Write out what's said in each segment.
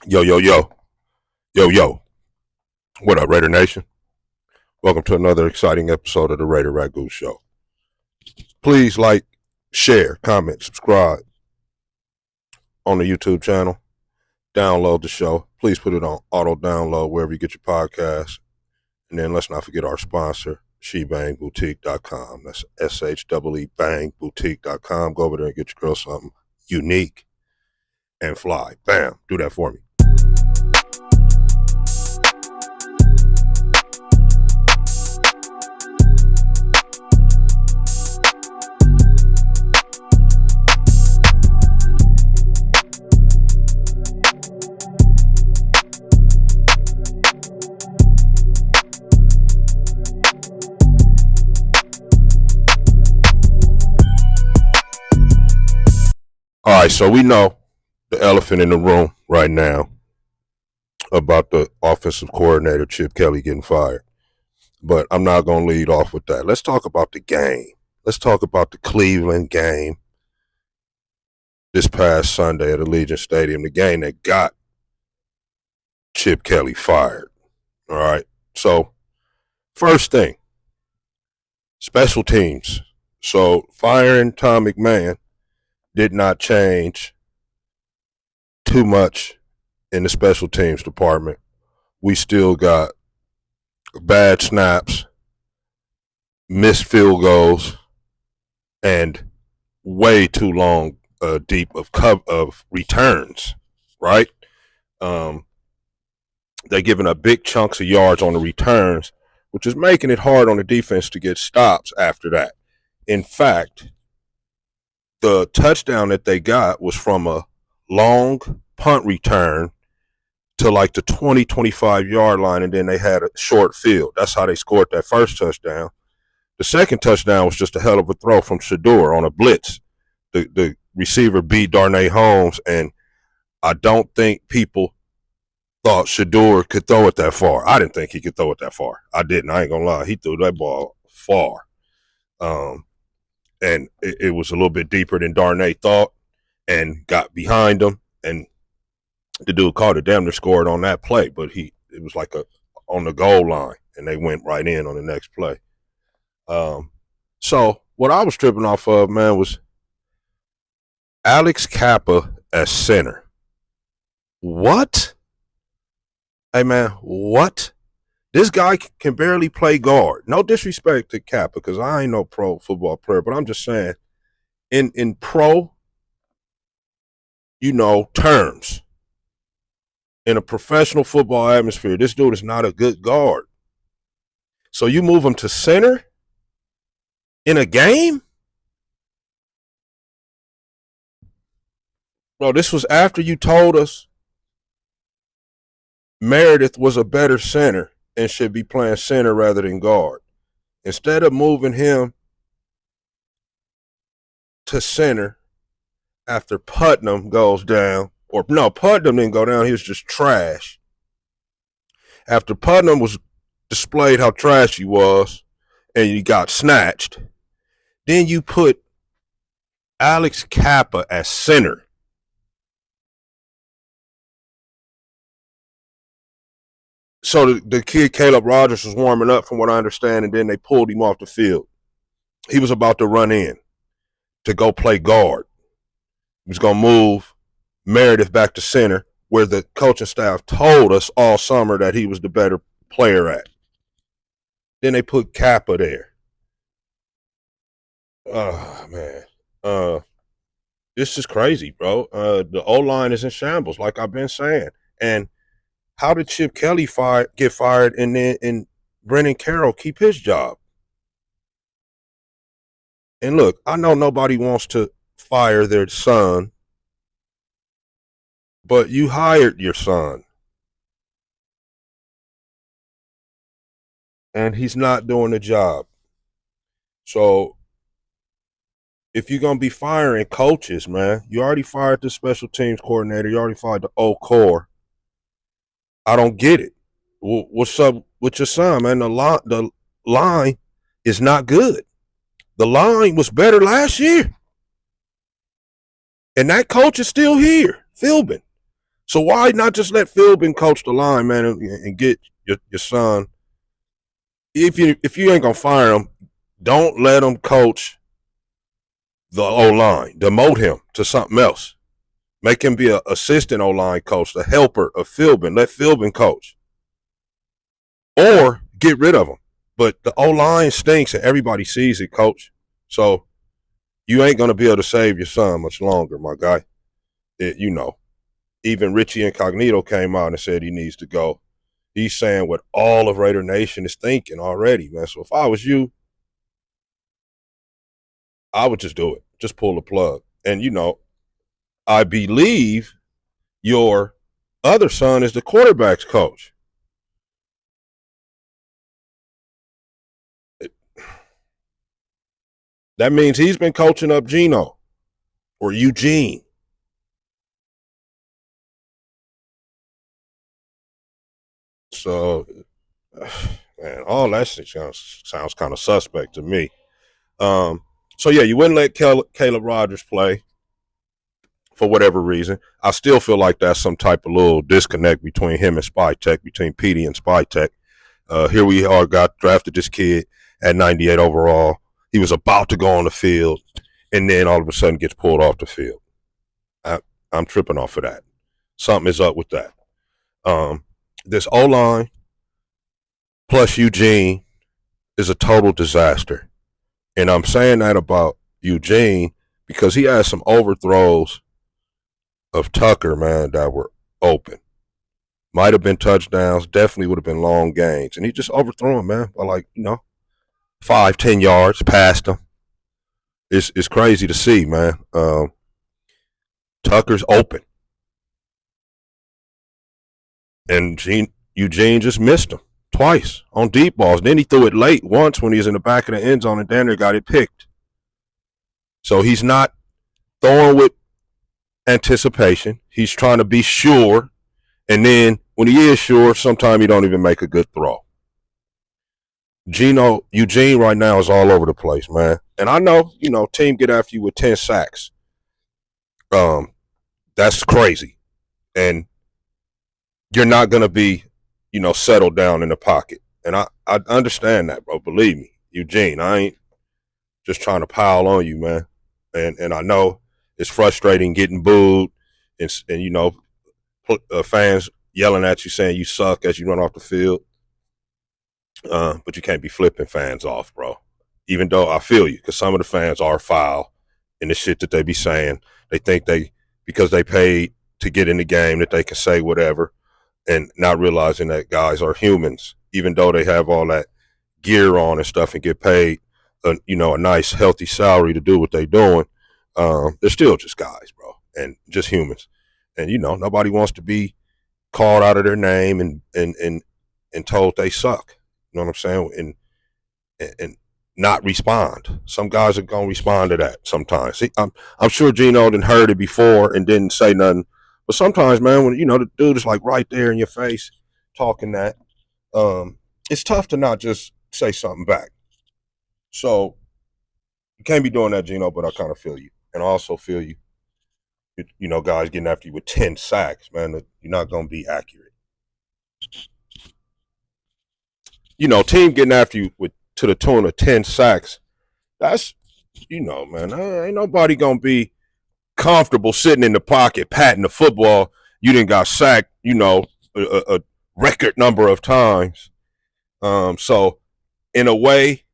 Yo, yo, yo, yo. What up, Raider Nation? Welcome to another exciting episode of the Raider Ragu Show. Please like, share, comment, subscribe on the YouTube channel. Download the show. Please put it on auto download wherever you get your podcasts. And then let's not forget our sponsor, shebangboutique.com. That's SHEE bangboutique.com. Go over there and get your girl something unique and fly. Bam. Do that for me. All right, so we know the elephant in the room right now about the offensive coordinator, Chip Kelly, getting fired. But I'm not going to lead off with that. Let's talk about the game. Let's talk about the Cleveland game this past Sunday at Allegiant Stadium, the game that got Chip Kelly fired. All right. So, first thing, special teams. So, firing Tom McMahon did not change too much in the special teams department. We still got bad snaps, missed field goals, and way too long deep of returns, right? They're giving up big chunks of yards on the returns, which is making it hard on the defense to get stops after that. In fact, the touchdown that they got was from a long punt return to like the 20, 25-yard line, and then they had a short field. That's how they scored that first touchdown. The second touchdown was just a hell of a throw from Shedeur on a blitz. The receiver beat Darnay Holmes, and I don't think people thought Shedeur could throw it that far. I didn't think he could throw it that far. I didn't. I ain't going to lie. He threw that ball far. And it was a little bit deeper than Darnay thought, and got behind him, and the dude caught it, damn near scored on that play, but it was like on the goal line, and they went right in on the next play. So what I was tripping off of, man, was Alex Kappa as center. What? Hey, man, what? This guy can barely play guard. No disrespect to Kappa, because I ain't no pro football player, but I'm just saying, in pro, terms, in a professional football atmosphere, this dude is not a good guard. So you move him to center in a game? Bro, this was after you told us Meredith was a better center and should be playing center rather than guard. Instead of moving him to center after Putnam goes down, or no, Putnam didn't go down, he was just trash. After Putnam was displayed how trash he was and he got snatched, then you put Alex Kappa as center. So the kid Caleb Rogers was warming up, from what I understand, and then they pulled him off the field. He was about to run in to go play guard. He was going to move Meredith back to center, where the coaching staff told us all summer that he was the better player at. Then they put Kappa there. Oh, man. This is crazy, bro. The O-line is in shambles, like I've been saying. And how did Chip Kelly get fired and Brennan Carroll keep his job? And look, I know nobody wants to fire their son, but you hired your son. And he's not doing the job. So if you're going to be firing coaches, man, you already fired the special teams coordinator. You already fired the O-core. I don't get it. What's up with your son, man? The line is not good. The line was better last year. And that coach is still here, Philbin. So why not just let Philbin coach the line, man, and get your son? If you ain't gonna fire him, don't let him coach the O line. Demote him to something else. Make him be an assistant O line coach, the helper of Philbin. Let Philbin coach, or get rid of him. But the O line stinks, and everybody sees it, coach. So you ain't gonna be able to save your son much longer, my guy. Even Richie Incognito came out and said he needs to go. He's saying what all of Raider Nation is thinking already, man. So if I was you, I would just do it. Just pull the plug. And, I believe your other son is the quarterback's coach. That means he's been coaching up Gino or Eugene. So, man, all that shit sounds kind of suspect to me. So yeah, you wouldn't let Caleb Rogers play for whatever reason. I still feel like that's some type of little disconnect between him and Spy Tech, between Petey and Spy Tech. Here we are, drafted this kid at 98 overall. He was about to go on the field, and then all of a sudden gets pulled off the field. I'm tripping off of that. Something is up with that. This O-line plus Eugene is a total disaster. And I'm saying that about Eugene because he had some overthrows of Tucker, man, that were open. Might have been touchdowns, definitely would have been long gains. And he just overthrew him, man, by 5-10 yards past him. It's crazy to see, man. Tucker's open. And Eugene just missed him twice on deep balls. Then he threw it late once when he was in the back of the end zone, and Danner got it picked. So he's not throwing with anticipation. He's trying to be sure. And then when he is sure, sometimes he don't even make a good throw. Eugene right now is all over the place, man. And I know, team get after you with 10 sacks. That's crazy. And you're not going to be, settled down in the pocket. And I understand that, bro. Believe me, Eugene, I ain't just trying to pile on you, man. And I know it's frustrating getting booed and fans yelling at you saying you suck as you run off the field. But you can't be flipping fans off, bro. Even though I feel you, because some of the fans are foul in the shit that they be saying. They think because they paid to get in the game that they can say whatever, and not realizing that guys are humans, even though they have all that gear on and stuff and get paid, a nice healthy salary to do what they're doing. They're still just guys, bro, and just humans. And nobody wants to be called out of their name and told they suck. You know what I'm saying? And not respond. Some guys are gonna respond to that sometimes. See, I'm sure Gino didn't heard it before and didn't say nothing. But sometimes, man, when the dude is right there in your face talking that, it's tough to not just say something back. So you can't be doing that, Gino. But I kind of feel you, and I also feel you. Guys getting after you with 10 sacks, man. You're not gonna be accurate. Team getting after you to the tune of 10 sacks, that's, man, ain't nobody going to be comfortable sitting in the pocket, patting the football. You didn't got sacked, a record number of times. So, in a way,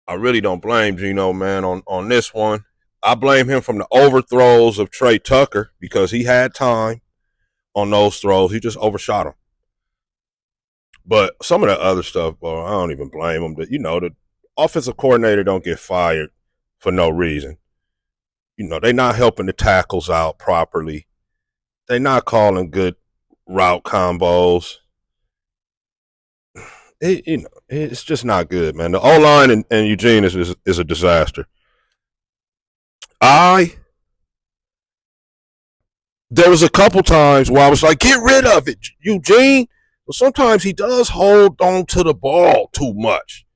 I really don't blame Gino, man, on this one. I blame him from the overthrows of Trey Tucker because he had time on those throws. He just overshot him. But some of the other stuff, bro, I don't even blame him. The offensive coordinator don't get fired for no reason. They're not helping the tackles out properly. They're not calling good route combos. It's just not good, man. The O-line and Eugene is a disaster. There was a couple times where I was like, get rid of it, Eugene. But sometimes he does hold on to the ball too much.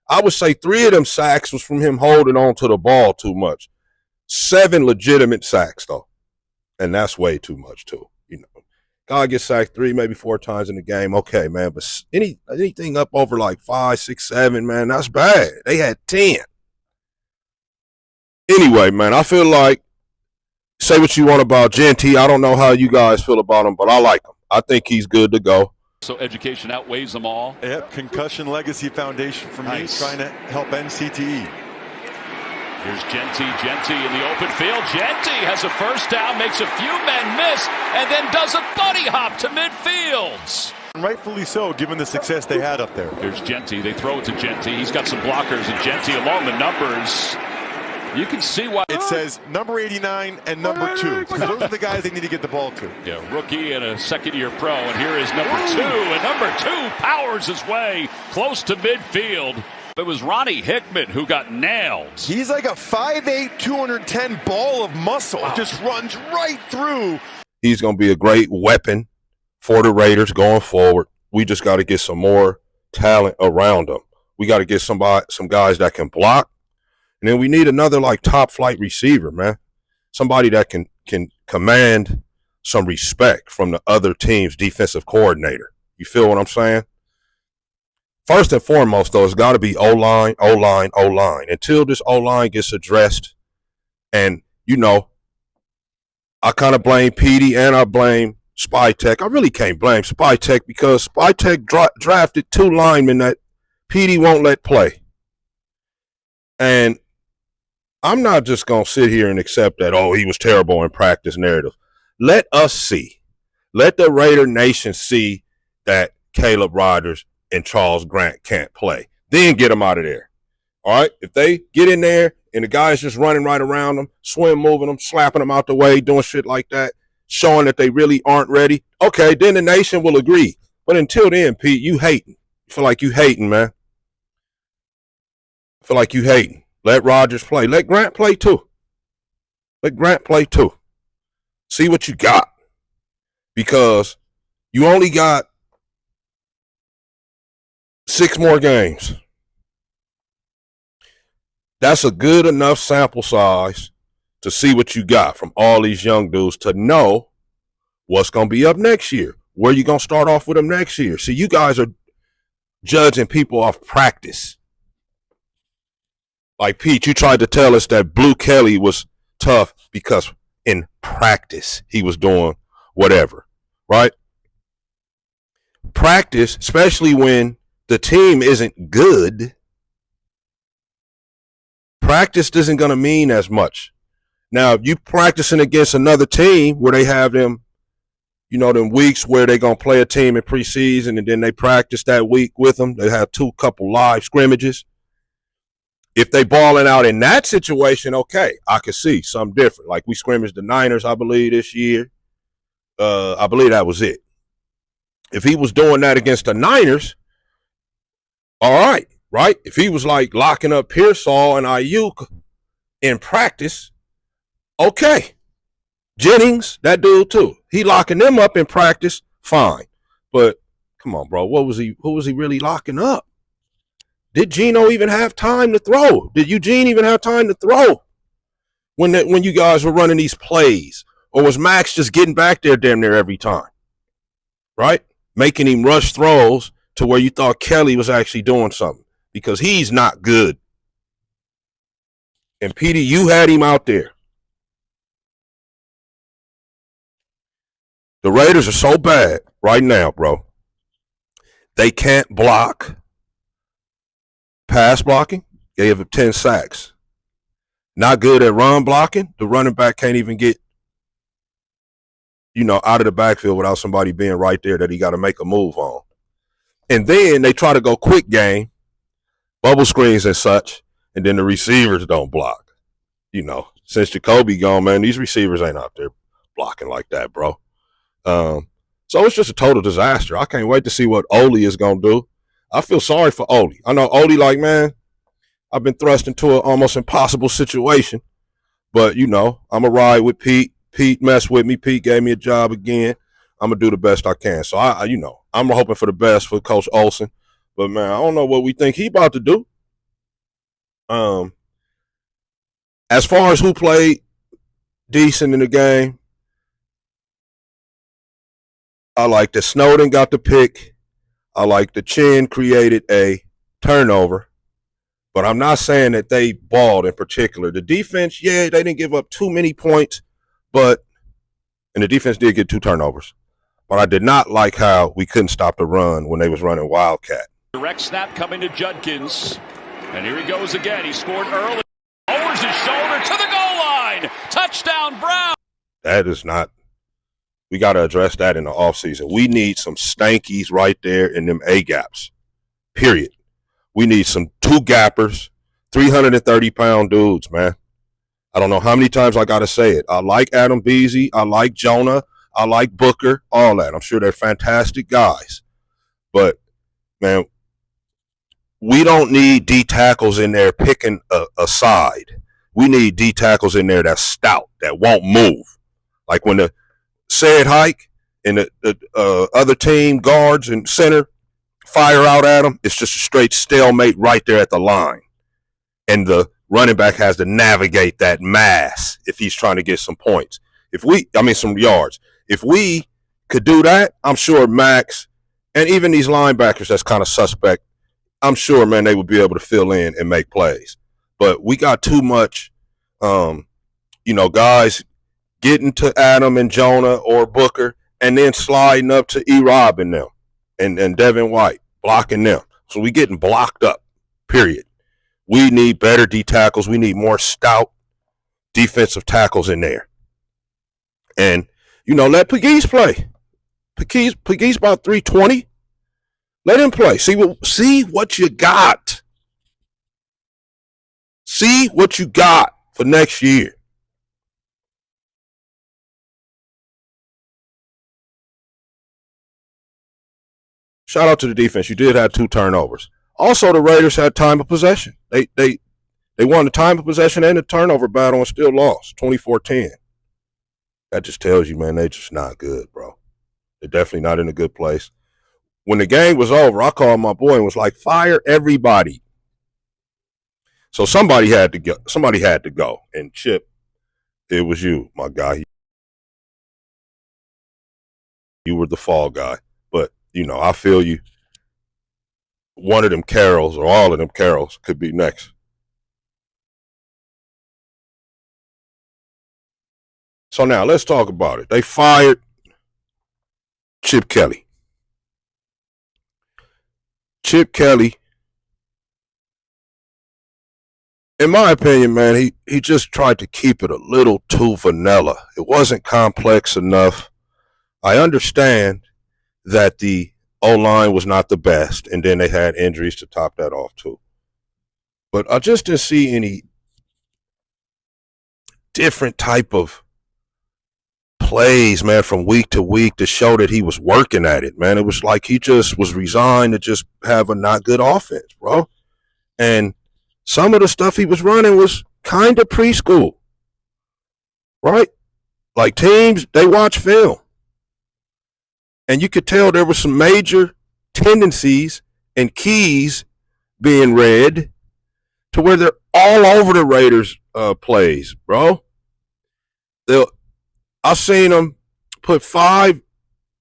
I would say 3 of them sacks was from him holding on to the ball too much. 7 legitimate sacks, though. And that's way too much too. Guy gets sacked 3, maybe 4 times in the game. Okay, man, but anything up over like 5, 6, 7, man, that's bad. They had 10. Anyway, man, I feel like, say what you want about Genty. I don't know how you guys feel about him, but I like him. I think he's good to go. So education outweighs them all. Yep, Concussion Legacy Foundation for me, trying to help end CTE. Here's Genty in the open field. Genty has a first down, makes a few men miss, and then does a bunny hop to midfield. Rightfully so, given the success they had up there. Here's Genty. They throw it to Genty. He's got some blockers, and Genty along the numbers. You can see why. It says number 89 and number 2. Those are the guys they need to get the ball to. Yeah, rookie and a second-year pro. And here is number 2. And number 2 powers his way close to midfield. It was Ronnie Hickman who got nailed. He's like a 5'8", 210 ball of muscle. Wow. Just runs right through. He's going to be a great weapon for the Raiders going forward. We just got to get some more talent around them. We got to get some guys that can block. And then we need another like top flight receiver, man. Somebody that can command some respect from the other team's defensive coordinator. You feel what I'm saying? First and foremost, though, it's got to be O-line, O-line, O-line. Until this O-line gets addressed, and, I kind of blame Petey and I blame Spytek. I really can't blame Spytek because Spytek drafted 2 linemen that Petey won't let play. And I'm not just going to sit here and accept that, he was terrible in practice narrative. Let us see. Let the Raider Nation see that Caleb Rogers and Charles Grant can't play. Then get them out of there. All right? If they get in there and the guy's just running right around them, moving them, slapping them out the way, doing shit like that, showing that they really aren't ready, okay, then the nation will agree. But until then, Pete, you hating. You feel like you hating, man. I feel like you hating. Let Rodgers play. Let Grant play too. See what you got. Because you only got 6 more games. That's a good enough sample size to see what you got from all these young dudes to know what's going to be up next year. Where you going to start off with them next year. See, you guys are judging people off practice. Like, Pete, you tried to tell us that Blue Kelly was tough because in practice he was doing whatever, right? Practice, especially when the team isn't good, practice isn't going to mean as much. Now, if you practicing against another team where they have them, them weeks where they're going to play a team in preseason and then they practice that week with them, they have couple live scrimmages. If they balling out in that situation, okay, I could see something different. Like we scrimmaged the Niners, I believe, this year. I believe that was it. If he was doing that against the Niners, all right? If he was like locking up Pearsall and Ayuk in practice, okay. Jennings, that dude too. He locking them up in practice, fine. But come on, bro, who was he really locking up? Did Geno even have time to throw? Did Eugene even have time to throw when you guys were running these plays? Or was Max just getting back there damn near every time? Right? Making him rush throws to where you thought Kelly was actually doing something because he's not good. And Petey, you had him out there. The Raiders are so bad right now, bro. They can't block. Pass blocking, gave him 10 sacks. Not good at run blocking. The running back can't even get, out of the backfield without somebody being right there that he got to make a move on. And then they try to go quick game, bubble screens and such, and then the receivers don't block. Since Jacoby gone, man, these receivers ain't out there blocking like that, bro. So it's just a total disaster. I can't wait to see what Ole is going to do. I feel sorry for Ole. I know Ole like, man, I've been thrust into an almost impossible situation. But, I'm going to ride with Pete. Pete messed with me. Pete gave me a job again. I'm going to do the best I can. So, I'm hoping for the best for Coach Olsen. But, man, I don't know what we think he about to do. As far as who played decent in the game, I like that Snowden got the pick. I like that Chin created a turnover. But I'm not saying that they balled in particular. The defense, yeah, they didn't give up too many points, and the defense did get 2 turnovers. But I did not like how we couldn't stop the run when they was running Wildcat. Direct snap coming to Judkins. And here he goes again. He scored early. Lowers his shoulder to the goal line. Touchdown, Brown. That is not – we got to address that in the offseason. We need some stankies right there in them A-gaps, period. We need some 2 gappers, 330-pound dudes, man. I don't know how many times I got to say it. I like Adam Beasy. I like Jonah. I like Booker, all that. I'm sure they're fantastic guys. But, man, we don't need D tackles in there picking a side. We need D tackles in there that's stout, that won't move. Like when the said hike and the other team guards and center fire out at them, it's just a straight stalemate right there at the line. And the running back has to navigate that mass if he's trying to get some points. Some yards. If we could do that, I'm sure Max and even these linebackers that's kind of suspect, I'm sure, man, they would be able to fill in and make plays. But we got too much, guys getting to Adam and Jonah or Booker and then sliding up to E-Rob and them and Devin White, blocking them. So we getting blocked up, period. We need better D tackles. We need more stout defensive tackles in there. And, let Pegues play. Pegues about 320. Let him play. See what you got. See what you got for next year. Shout out to the defense. You did have 2 turnovers. Also, the Raiders had time of possession. They won the time of possession and the turnover battle and still lost 24-10. That just tells you, man, they're just not good, bro. They're definitely not in a good place. When the game was over, I called my boy and was like, fire everybody. So somebody had to go. Somebody had to go. And Chip, it was you, my guy. You were the fall guy. But, I feel you. One of them Carrolls or all of them Carrolls could be next. So now let's talk about it. They fired Chip Kelly. Chip Kelly, in my opinion, man, he just tried to keep it a little too vanilla. It wasn't complex enough. I understand that the O-line was not the best, and then they had injuries to top that off too. But I just didn't see any different type of plays, man, from week to week to show that he was working at it, man. It was like he just was resigned to just have a not good offense, bro. And some of the stuff he was running was kind of preschool, right? Like teams, they watch film. And you could tell there were some major tendencies and keys being read to where they're all over the Raiders plays, bro. I've seen them put 5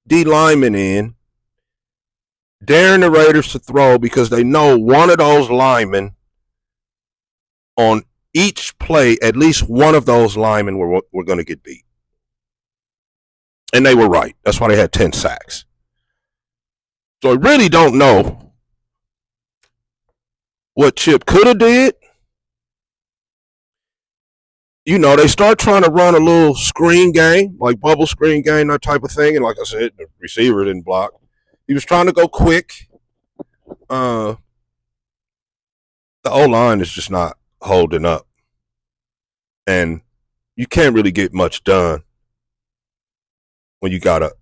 D linemen in, daring the Raiders to throw because they know one of those linemen on each play, at least one of those linemen were going to get beat. And they were right. That's why they had 10 sacks. So I really don't know what Chip could have did. They start trying to run a little screen game, like bubble screen game, that type of thing. And like I said, the receiver didn't block. He was trying to go quick. The O-line is just not holding up. And you can't really get much done when you got a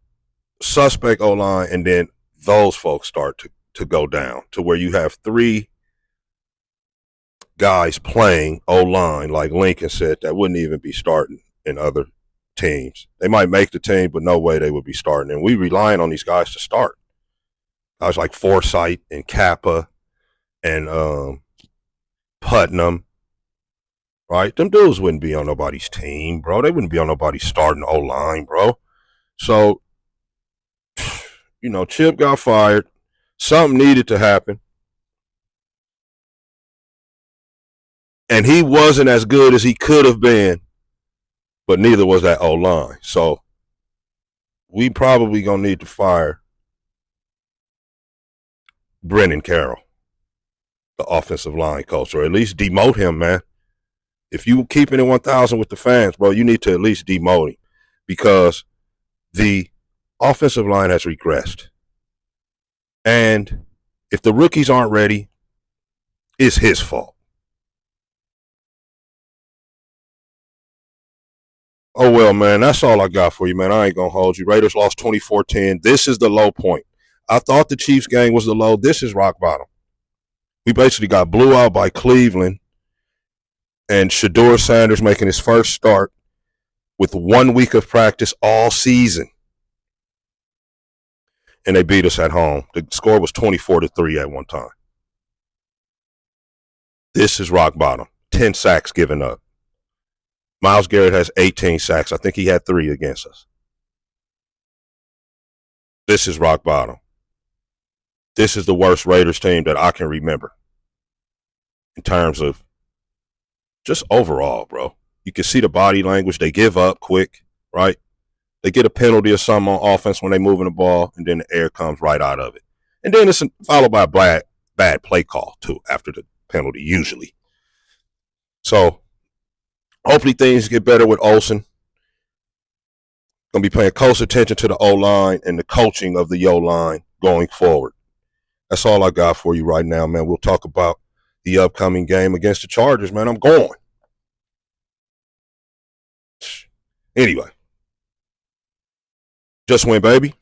suspect O-line and then those folks start to go down to where you have 3 guys playing O-line, like Lincoln said, that wouldn't even be starting in other teams. They might make the team, but no way they would be starting. And we relying on these guys to start. Guys like Forsythe and Kappa and Putnam, right? Them dudes wouldn't be on nobody's team, bro. They wouldn't be on nobody's starting O-line, bro. So Chip got fired. Something needed to happen. And he wasn't as good as he could have been, but neither was that O-line. So we probably going to need to fire Brennan Carroll, the offensive line coach, or at least demote him, man. If you keeping it 1,000 with the fans, bro, you need to at least demote him because the offensive line has regressed. And if the rookies aren't ready, it's his fault. Oh, well, man, that's all I got for you, man. I ain't going to hold you. Raiders lost 24-10. This is the low point. I thought the Chiefs game was the low. This is rock bottom. We basically got blew out by Cleveland and Shedeur Sanders making his first start with 1 week of practice all season. And they beat us at home. The score was 24-3 at one time. This is rock bottom. 10 sacks given up. Myles Garrett has 18 sacks. I think he had 3 against us. This is rock bottom. This is the worst Raiders team that I can remember in terms of just overall, bro. You can see the body language. They give up quick, right? They get a penalty or something on offense when they're moving the ball, and then the air comes right out of it. And then it's followed by a bad play call, too, after the penalty, usually. So hopefully things get better with Olsen. Going to be paying close attention to the O-line and the coaching of the O-line going forward. That's all I got for you right now, man. We'll talk about the upcoming game against the Chargers, man. I'm going. Anyway. Just win, baby.